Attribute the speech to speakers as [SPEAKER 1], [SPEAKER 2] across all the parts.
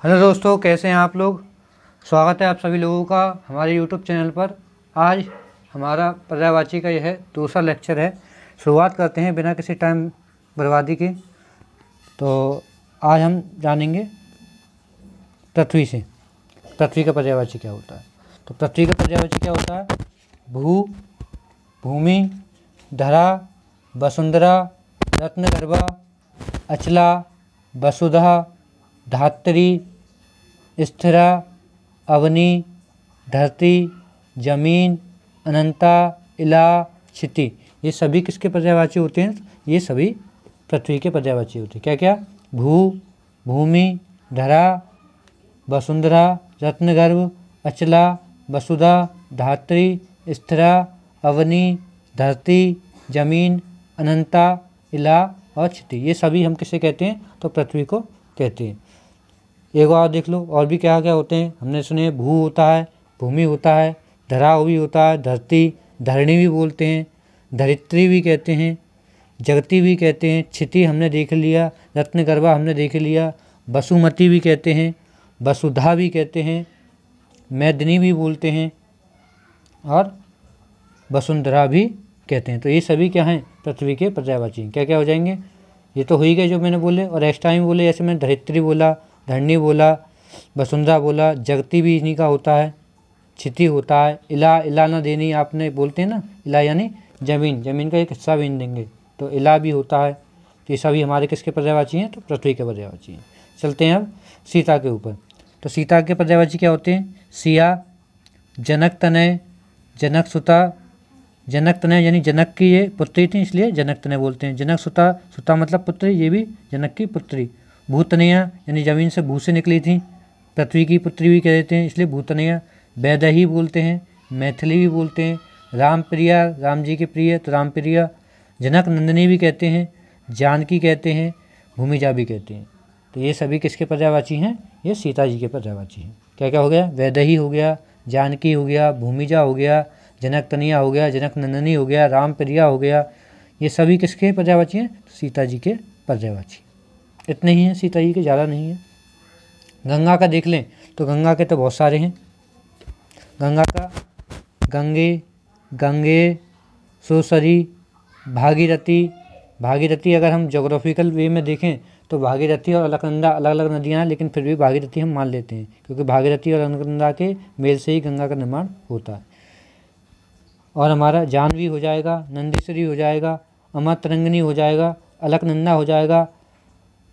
[SPEAKER 1] Hello दोस्तों, कैसे हैं आप लोग। स्वागत है आप सभी लोगों का हमारे यूट्यूब चैनल पर। आज हमारा पर्यायवाची का यह दूसरा लेक्चर है। शुरुआत करते हैं बिना किसी टाइम बर्बादी के। तो आज हम जानेंगे पृथ्वी से, पृथ्वी का पर्यायवाची क्या होता है। तो पृथ्वी का पर्यायवाची क्या होता है? भू, भूमि, धरा, वसुंधरा, रत्नगर्भा, अचला, वसुधा, धात्री, स्थिरा, अवनी, धरती, जमीन, अनंता, इला, क्षिति। ये सभी किसके पर्यायवाची होते हैं? ये सभी पृथ्वी के पर्यायवाची होते हैं। क्या क्या? भू, भूमि, धरा, वसुंधरा, रत्नगर्भ, अचला, वसुधा, धात्री, स्थिरा, अवनी, धरती, जमीन, अनंता, इला और क्षिति। ये सभी हम किसे कहते हैं? तो पृथ्वी को कहते हैं। एक और देख लो, और भी क्या क्या होते हैं। हमने सुने भू होता है, भूमि होता है, धरा भी होता है, धरती, धरणी भी बोलते हैं, धरित्री भी कहते हैं, जगती भी कहते हैं, क्षिति हमने देख लिया, रत्नगर्भा हमने देख लिया, वसुमती भी कहते हैं, वसुधा भी कहते हैं, मैदिनी भी बोलते हैं और वसुंधरा भी कहते हैं। तो ये सभी क्या हैं? पृथ्वी के पर्यायवाची। क्या क्या हो जाएंगे? ये तो हो ही गए जो मैंने बोले, और एक्स्ट्रा भी बोले। जैसे मैंने धरित्री बोला, धरणी बोला, वसुंधरा बोला, जगती भी इन्हीं का होता है, क्षिति होता है, इला, इला ना देनी आपने बोलते हैं ना, इला यानी जमीन, जमीन का एक हिस्सा भी देंगे तो इला भी होता है। तो ये सभी हमारे किसके पर्यायवाची हैं? तो पृथ्वी के पर्यायवाची हैं। चलते हैं अब सीता के ऊपर। तो सीता के पर्यायवाची क्या होते हैं? सिया, जनक तनय, जनक सुता। जनक तनय यानी जनक की ये पुत्री थी, इसलिए जनक तनय बोलते हैं। जनक सुता, सुता मतलब पुत्री, ये भी जनक की पुत्री। भूतनया यानी जमीन से भू से निकली थी, पृथ्वी की पुत्री भी कह देते हैं, इसलिए भूतनया। वैदेही बोलते हैं, मैथिली भी बोलते हैं। राम प्रिया, राम जी के प्रिय, तो राम प्रिया। जनक नंदिनी भी कहते हैं, जानकी कहते हैं, भूमिजा भी कहते हैं। तो ये सभी किसके पर्यायवाची हैं? ये सीता जी के पर्यायवाची हैं। क्या क्या हो गया? वैदेही हो गया, जानकी हो गया, भूमिजा हो गया, जनक तनिया हो गया, जनक नंदिनी हो गया, राम प्रिया हो गया। ये सभी किसके पर्यायवाची हैं? सीता जी के पर्यायवाची। इतने ही हैं सीता जी के, ज़्यादा नहीं है। गंगा का देख लें तो गंगा के तो बहुत सारे हैं। गंगा का गंगे, गंगे, सुसरी, भागीरथी। भागीरथी अगर हम जोग्राफिकल वे में देखें तो भागीरथी और अलकनंदा अलग अलग नदियाँ हैं, लेकिन फिर भी भागीरथी हम मान लेते हैं, क्योंकि भागीरथी और अलकनंदा के मेल से ही गंगा का निर्माण होता है। और हमारा जाह्नवी हो जाएगा, नंदीश्वरी हो जाएगा, अमरतरंगिणी हो जाएगा, अलकनंदा हो जाएगा,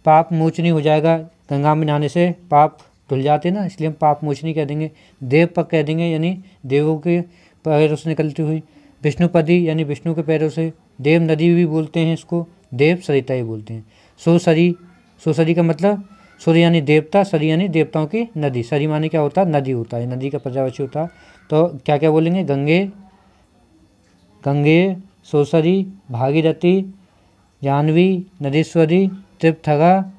[SPEAKER 1] पाप मोचनी हो जाएगा। गंगा में नहाने से पाप धुल जाते हैं ना, इसलिए हम पाप मोचनी कह देंगे। देवपक कह देंगे, यानी देवों के पैरों से निकलती हुई। विष्णुपदी यानी विष्णु के पैरों से। देव नदी भी बोलते हैं इसको, देव सरिता ही बोलते हैं। सुसरी, सुसरी का मतलब सूर्य यानी देवता, सरी यानी देवताओं की नदी। सरी माने क्या होता है? नदी होता है, नदी का पर्यायवाची होता है। तो क्या क्या बोलेंगे? गंगे, गंगे, सुसरी, भागीरथी, जाह्नवी, नदीश्वरी, त्रिपथगा,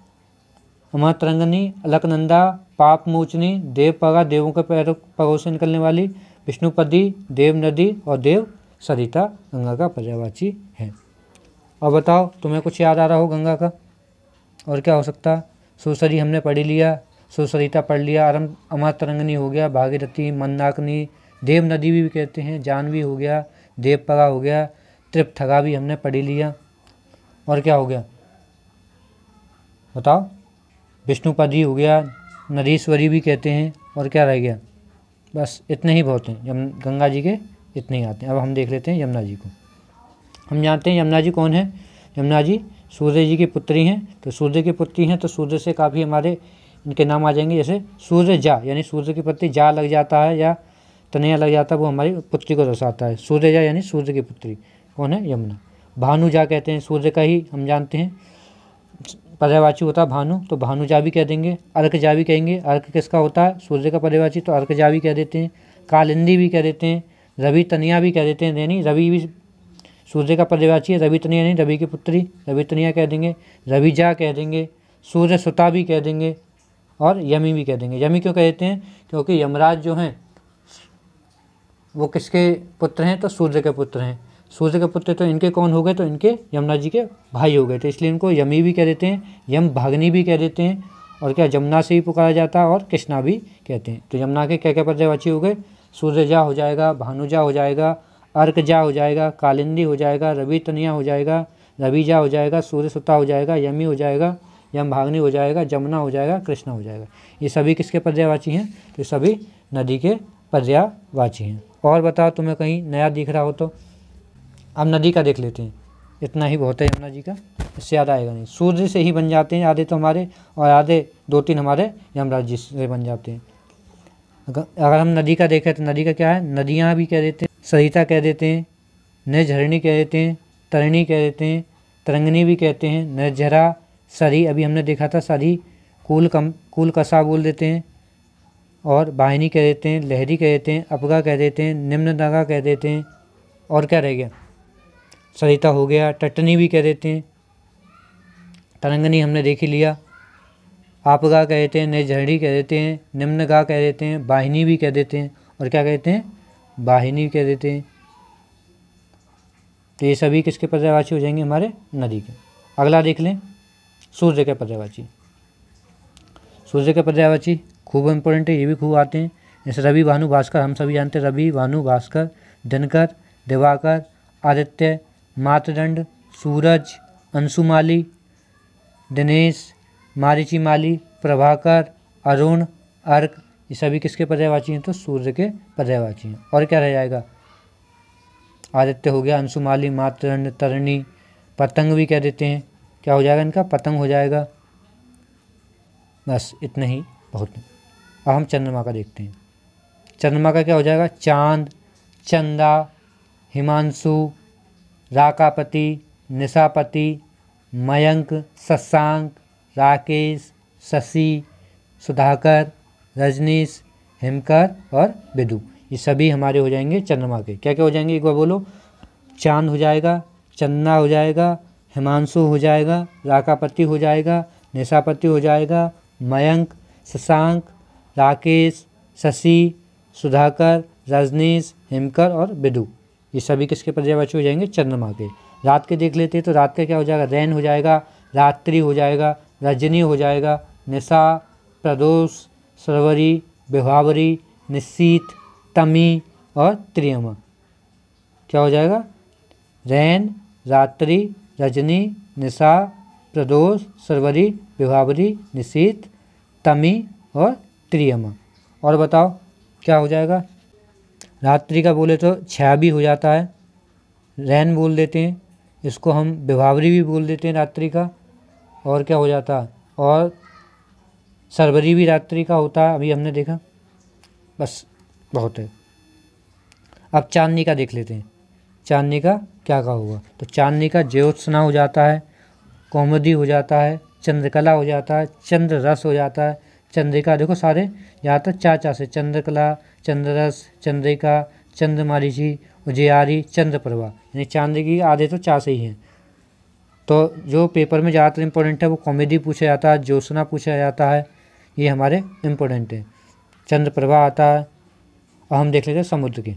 [SPEAKER 1] अमरतरंगिणी, अलकनंदा, पाप मोचनी, देवपगा देवों के पगों से निकलने वाली, विष्णुपदी, देव नदी और देव सरिता गंगा का पर्यायवाची है। और बताओ, तुम्हें कुछ याद आ रहा हो गंगा का? और क्या हो सकता है? सुसरी हमने पढ़ लिया, सुसरिता पढ़ लिया, अमरतरंगिणी हो गया, भागीरथी, मंदाकिनी, देव नदी भी कहते हैं, जाह्नवी हो गया, देवपगा हो गया, त्रिपथगा भी हमने पढ़ लिया। और क्या हो गया बताओ? विष्णुपदी हो गया, नदीश्वरी भी कहते हैं। और क्या रह गया? बस इतने ही बहुत हैं। गंगा जी के इतने ही आते हैं। अब हम देख लेते हैं यमुना जी को। हम जानते हैं यमुना जी कौन है? यमुना जी सूर्य जी की पुत्री हैं। तो सूर्य की पुत्री हैं तो सूर्य से काफ़ी हमारे इनके नाम आ जाएंगे। जैसे सूर्य जा यानी सूर्य की पुत्री, जा लग जाता है या तनया लग जाता है, वो हमारी पुत्री को दर्शाता है। सूर्य जा यानी सूर्य की पुत्री कौन है? यमुना। भानुजा कहते हैं, सूर्य का ही हम जानते हैं पर्यायवाची होता है भानु, तो भानुजा भी कह देंगे। अर्कजा भी कहेंगे। अर्क किसका होता है? सूर्य का पर्यायवाची, तो अर्कजा भी कह देते हैं। कालिंदी भी कह देते हैं। रवि तनिया भी कह देते हैं, यानी रवि भी सूर्य का पर्यायवाची है। रवि तनिया यानी रवि की पुत्री, रवि तनिया कह देंगे। रविजा कह देंगे, सूर्य सुता भी कह देंगे और यमी भी कह देंगे। यमी क्यों कह देते हैं? क्योंकि यमराज जो हैं वो किसके पुत्र हैं? तो सूर्य के पुत्र हैं। सूर्य के पुत्र तो इनके कौन हो गए? तो इनके यमुना जी के भाई हो गए, तो इसलिए इनको यमी भी कह देते हैं, यम भागनी भी कह देते हैं और क्या जमुना से भी पुकारा जाता है और कृष्णा भी कहते हैं। तो यमुना के क्या क्या पर्यायवाची हो गए, सूर्यजा हो जाएगा, भानुजा हो जाएगा, अर्कजा हो जाएगा, कालिंदी हो जाएगा, रवि तनिया हो जाएगा, रविजा हो जाएगा, सूर्यसुता हो जाएगा, यमी हो जाएगा, यमभाग्नि हो जाएगा, जमुना हो जाएगा, कृष्णा हो जाएगा। ये सभी किसके पर्यायवाची हैं, तो सभी नदी के पर्यायवाची हैं। और बताओ तुम्हें कहीं नया दिख रहा हो तो। अब नदी का देख लेते हैं, इतना ही बहुत है यमुना जी का, इससे ज़्यादा आएगा नहीं। सूर्य से ही बन जाते हैं आधे तो हमारे, और आधे 2-3 हमारे यमराज जी से बन जाते हैं। अगर हम नदी का देखें तो नदी का क्या है, नदियाँ भी कह देते हैं, सरिता कह देते हैं, निर्झरणी कह देते हैं, तरिणी कह देते हैं, तरंगनी भी कहते हैं, निर्झरा, सरी अभी हमने देखा था, सरी, कूल कसा बोल देते हैं, और वाहिनी कह देते हैं, लहरी कह देते हैं, अपगा कह देते हैं, निम्न नगा कह देते हैं, और क्या रह गया, सरिता हो गया, टटनी भी कह देते हैं, तरंगनी हमने देख ही लिया, आपगा कह देते हैं, निर्झरणी कह देते हैं, निम्नगा कह देते हैं, वाहिनी भी कह देते हैं, और क्या कहते हैं, वाहिनी भी कह देते हैं। तो ये सभी किसके पर्यायवाची हो जाएंगे, हमारे नदी के। अगला देख लें, सूर्य के पर्यायवाची। सूर्य के पर्यायवाची खूब इंपॉर्टेंट है, ये भी खूब आते हैं, जैसे रवि, भानु, भास्कर, हम सभी जानते हैं रवि, भानु, भास्कर, दिनकर, दिवाकर, आदित्य, मातदंड, सूरज, अंशुमाली, दिनेश, मारीचिमाली, प्रभाकर, अरुण, अर्क, ये सभी किसके पर्यायवाची हैं, तो सूर्य के पर्यायवाची हैं। और क्या रह जाएगा, आदित्य हो गया, अंशुमाली, मातदंड, तरणी, पतंग भी कह देते हैं, क्या हो जाएगा इनका, पतंग हो जाएगा। बस इतना ही बहुत है। अब हम चंद्रमा का देखते हैं। चंद्रमा का क्या हो जाएगा, चांद, चंदा, हिमांशु, राकापति, निशापति, मयंक, शशांक, राकेश, शशि, सुधाकर, रजनीश, हिमकर और विदु, ये सभी हमारे हो जाएंगे चंद्रमा के। क्या क्या हो जाएंगे एक बार बोलो, चांद हो जाएगा, चंदा हो जाएगा, हिमांशु हो जाएगा, राकापति हो जाएगा, निशापति हो जाएगा, मयंक, शशांक, राकेश, शशि, सुधाकर, रजनीश, हिमकर और विदु, ये सभी किसके पर्यायवाची हो जाएंगे, चंद्रमा के। रात के देख लेते हैं, तो रात का क्या हो जाएगा, रैन हो जाएगा, रात्रि हो जाएगा, रजनी हो जाएगा, निशा, प्रदोष, सरवरी, विभावरी, निशीत, तमी और त्रियमा। क्या हो जाएगा, रैन, रात्रि, रजनी, निशा, प्रदोष, सरवरी, विभावरी, निशीत, तमी और त्रियमा। और बताओ क्या हो जाएगा, रात्रि का बोले तो छाया भी हो जाता है, रैन बोल देते हैं, इसको हम विभावरी भी बोल देते हैं रात्रि का। और क्या हो जाता है, और सरवरी भी रात्रि का होता है, अभी हमने देखा। बस बहुत है। अब चांदनी का देख लेते हैं, चांदनी का क्या का होगा, तो चांदनी का ज्योत्सना हो जाता है, कौमुदी हो जाता है, चंद्रकला हो जाता है, चंद्र रस हो जाता है, चंद्रिका, देखो सारे यहाँ तक चार से, चंद्रकला, चंद्ररस, चंद्रिका, चंद्रमारीची, उजियारी, चंद्रप्रभा, यानी चांद की आधे तो चार से ही हैं। तो जो पेपर में ज़्यादातर इंपॉर्टेंट है वो कॉमेडी पूछा जाता है, ज्योत्सना पूछा जाता है, ये हमारे इंपॉर्टेंट है। चंद्रप्रभा आता है। और हम देख लेते हैं समुद्र की।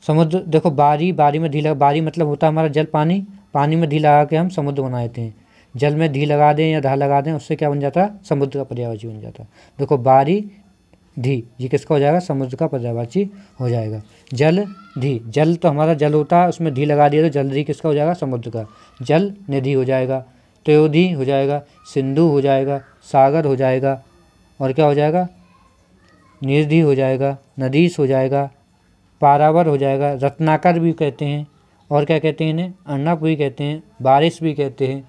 [SPEAKER 1] समुद्र देखो, बारी में धी लगा, बारी मतलब होता है हमारा जल, पानी, पानी में धी लगा के हम समुद्र बना देते हैं। जल में धी लगा दें या धा लगा दें, उससे क्या बन जाता है, समुद्र का पर्यायवाची बन जाता है। देखो बारी धी, ये किसका हो जाएगा, समुद्र का पर्यायवाची हो जाएगा। जल धी, जल तो हमारा जल होता है, उसमें धी लगा दिया तो जलधी किसका हो जाएगा, समुद्र का। जल निधि हो जाएगा, तयोधी हो जाएगा, सिंधु हो जाएगा, सागर हो जाएगा, और क्या हो जाएगा, निर्धि हो जाएगा, नदीस हो जाएगा, पारावर हो जाएगा, रत्नाकर भी कहते हैं, और क्या कहते हैं इन्हें, अर्णव भी कहते हैं, बारिश भी कहते हैं।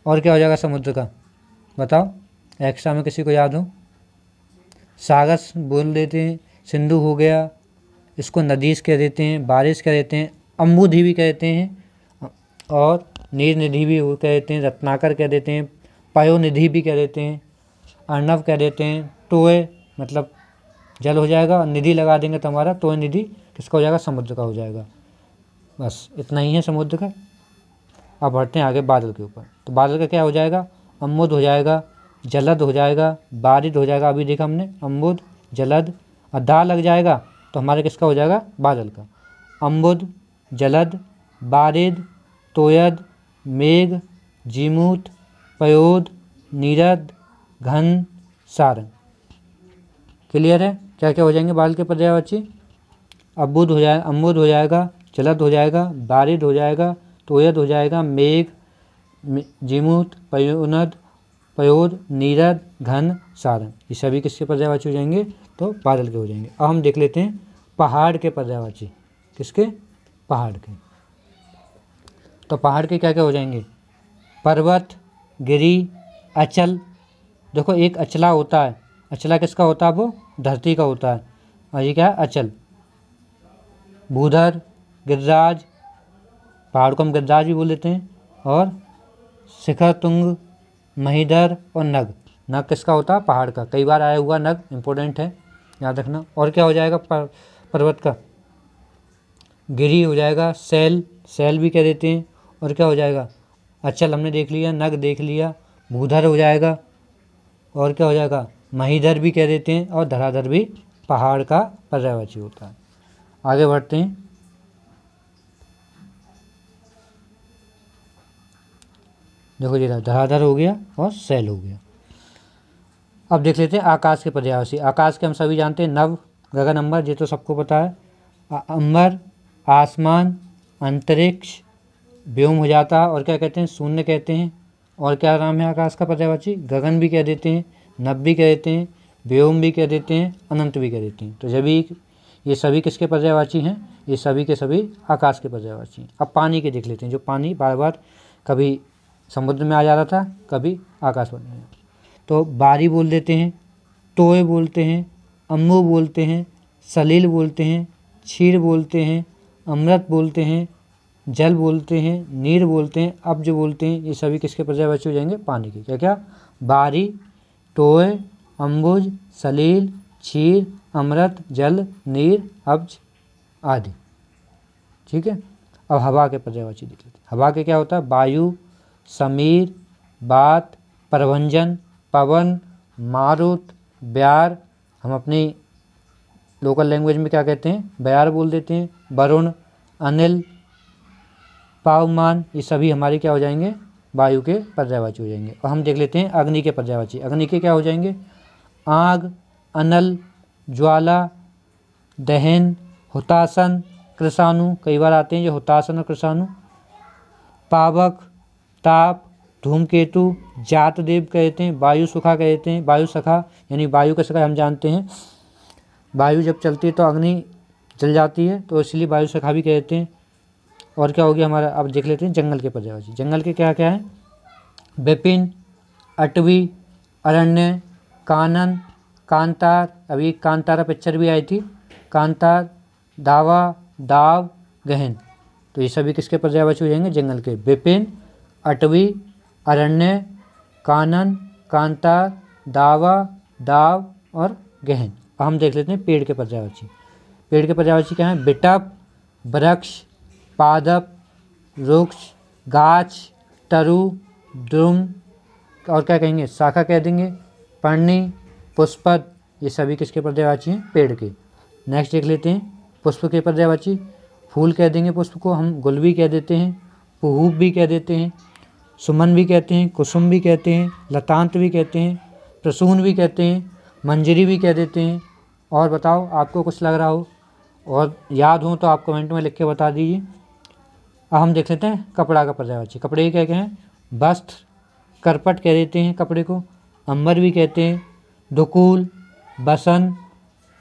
[SPEAKER 1] और क्या हो जाएगा समुद्र का, बताओ, एक्स्ट्रा में किसी को याद हो। सागर बोल देते हैं, सिंधु हो गया, इसको नदीस कह देते हैं, बारिश कह देते हैं, अम्बुधि भी कहते हैं, और नीर निधि भी कह देते हैं, रत्नाकर कह देते हैं, पयोनिधि भी कह देते हैं, अर्णव कह देते हैं, टोय मतलब जल हो जाएगा, और निधि लगा देंगे तो हमारा टोय निधि किसका हो जाएगा, समुद्र का हो जाएगा। बस इतना ही है समुद्र का। अब बढ़ते हैं आगे बादल के ऊपर। तो बादल का क्या हो जाएगा, अम्बुद हो जाएगा, जलद हो जाएगा, बारिद हो जाएगा, अभी देखा हमने, अम्बुद, जलद, और दा लग जाएगा तो हमारे किसका हो जाएगा, बादल का। अम्बुद, जलद, बारिद, तोयद, मेघ, जीमूत, पयोद, नीरद, घन, सारंग। क्लियर है? क्या क्या हो जाएंगे बाल के पर्यायवाची? अम्बुद हो जाएगा, चलद हो जाएगा, बारिद हो जाएगा, तोयद हो जाएगा, मेघ, जिमूत, पयोनद, पयोद, नीरद, घन, सारंग। ये सभी किसके पर्यायवाची हो जाएंगे? तो बादल के हो जाएंगे। अब हम देख लेते हैं पहाड़ के पर्यायवाची। किसके? पहाड़ के। तो पहाड़ के क्या क्या हो जाएंगे? पर्वत, गिरी, अचल। देखो एक अचला होता है, अचला किसका होता है? वो धरती का होता है, और ये क्या है? अचल। भूधर, गिरिराज, पहाड़ को हम गिरिराज भी बोल देते हैं, और शिखर, तुंग, महीधर और नग। नग किसका होता है? पहाड़ का। कई बार आया हुआ नग, इंपॉर्टेंट है, याद रखना। और क्या हो जाएगा पर्वत का? गिरी हो जाएगा, शैल, शैल भी कह देते हैं। और क्या हो जाएगा? अचल हमने देख लिया, नग देख लिया, भूधर हो जाएगा, और क्या हो जाएगा? महीधर भी कह देते हैं, और धराधर भी पहाड़ का पर्यायवाची होता है। आगे बढ़ते हैं। देखो जी, धराधर हो गया और शैल हो गया। अब देख लेते हैं आकाश के पर्यायवाची। आकाश के हम सभी जानते हैं नभ, गगन, अंबर, ये तो सबको पता है। अंबर, आसमान, अंतरिक्ष, व्योम हो जाता है, और क्या कहते हैं? शून्य कहते हैं। और क्या नाम है आकाश का पर्यायवाची? गगन भी कह देते हैं, नभ भी कह देते हैं, व्योम भी कह देते हैं, अनंत भी कह देते हैं। तो जब ये सभी किसके पर्यायवाची हैं? ये सभी के सभी आकाश के पर्यायवाची हैं। अब पानी के देख लेते हैं, जो पानी बार बार कभी समुद्र में आ जा रहा था, कभी आकाश में। तो बारी बोल देते हैं, टोए बोलते हैं, अम्मू बोलते हैं, सलील बोलते हैं, क्षीर बोलते हैं, अमृत बोलते हैं, जल बोलते हैं, नीर बोलते हैं, अब्ज बोलते हैं। ये सभी किसके पर्यायवाची हो जाएंगे? पानी के। क्या क्या? बारी, टोए, अम्बुज, सलील, क्षीर, अमृत, जल, नीर, अब्ज आदि। ठीक है। अब हवा के पर्यायवाची देख लेते हैं। हवा के क्या होता है? वायु, समीर, बात, प्रभंजन, पवन, मारुत, ब्यार। हम अपनी लोकल लैंग्वेज में क्या कहते हैं? ब्यार बोल देते हैं। वरुण, अनिल, पावमान। ये सभी हमारे क्या हो जाएंगे? वायु के पर्यायवाची हो जाएंगे। और हम देख लेते हैं अग्नि के पर्यायवाची। अग्नि के क्या हो जाएंगे? आग, अनल, ज्वाला, दहन, हुतासन, कृषाणु। कई बार आते हैं जो हुतासन और कृषाणु। पावक, ताप, धूमकेतु, जात देव कहते हैं, वायु सुखा कहते हैं। वायु सखा यानी वायु का सखा हम जानते हैं, वायु जब चलती है तो अग्नि जल जाती है, तो इसलिए वायु सखा भी कहते हैं। और क्या हो गया हमारा? अब देख लेते हैं जंगल के पर्यायवाची। जंगल के क्या क्या है? विपिन, अटवी, अरण्य, कानन, कांतार। अभी कांतारा पिक्चर भी आई थी। कांतार, दावा, दाव, गहन। तो ये सभी किसके पर्यायवाची हो जाएंगे? जंगल के। विपिन, अटवी, अरण्य, कानन, कांतार, दावा, दाव और गहन। अब हम देख लेते हैं पेड़ के पर्यायवाची। पेड़ के पर्यायवाची क्या है? बिटप, वृक्ष, पादप, वृक्ष, गाछ, तरु, द्रुम, और क्या कहेंगे? शाखा कह देंगे, पर्णी, पुष्पद। ये सभी किसके पर्यायवाची हैं? पेड़ के। नेक्स्ट देख लेते हैं पुष्प के पर्यायवाची। फूल कह देंगे पुष्प को हम, गुल भी कह देते हैं, पुहूब भी कह देते हैं, सुमन भी कहते हैं, कुसुम भी कहते हैं, लतांत भी कहते हैं, प्रसून भी कहते हैं, मंजरी भी कह देते हैं। और बताओ आपको कुछ लग रहा हो और याद हो तो आप कमेंट में लिख के बता दीजिए। अब हम देख लेते हैं कपड़ा का पर्यायवाची। कपड़े के क्या क्या हैं? वस्त्र, करपट कह देते हैं कपड़े को, अंबर भी कहते हैं, दुकूल, बसन,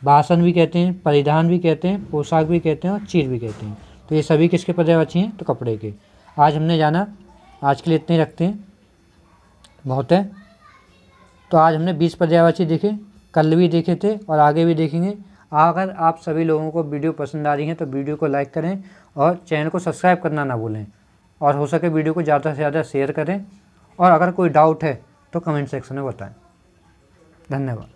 [SPEAKER 1] भाषण भी कहते हैं, परिधान भी कहते हैं, पोशाक भी कहते हैं और चीर भी कहते हैं। तो ये सभी किसके पर्यायवाची हैं? तो कपड़े के। आज हमने जाना, आज के लिए इतने ही रखते हैं, बहुत है। तो आज हमने 20 पर्यायवाची देखे, कल भी देखे थे और आगे भी देखेंगे। अगर आप सभी लोगों को वीडियो पसंद आ रही है तो वीडियो को लाइक करें और चैनल को सब्सक्राइब करना ना भूलें, और हो सके वीडियो को ज़्यादा से ज़्यादा शेयर करें। और अगर कोई डाउट है तो कमेंट सेक्शन में बताएं। धन्यवाद।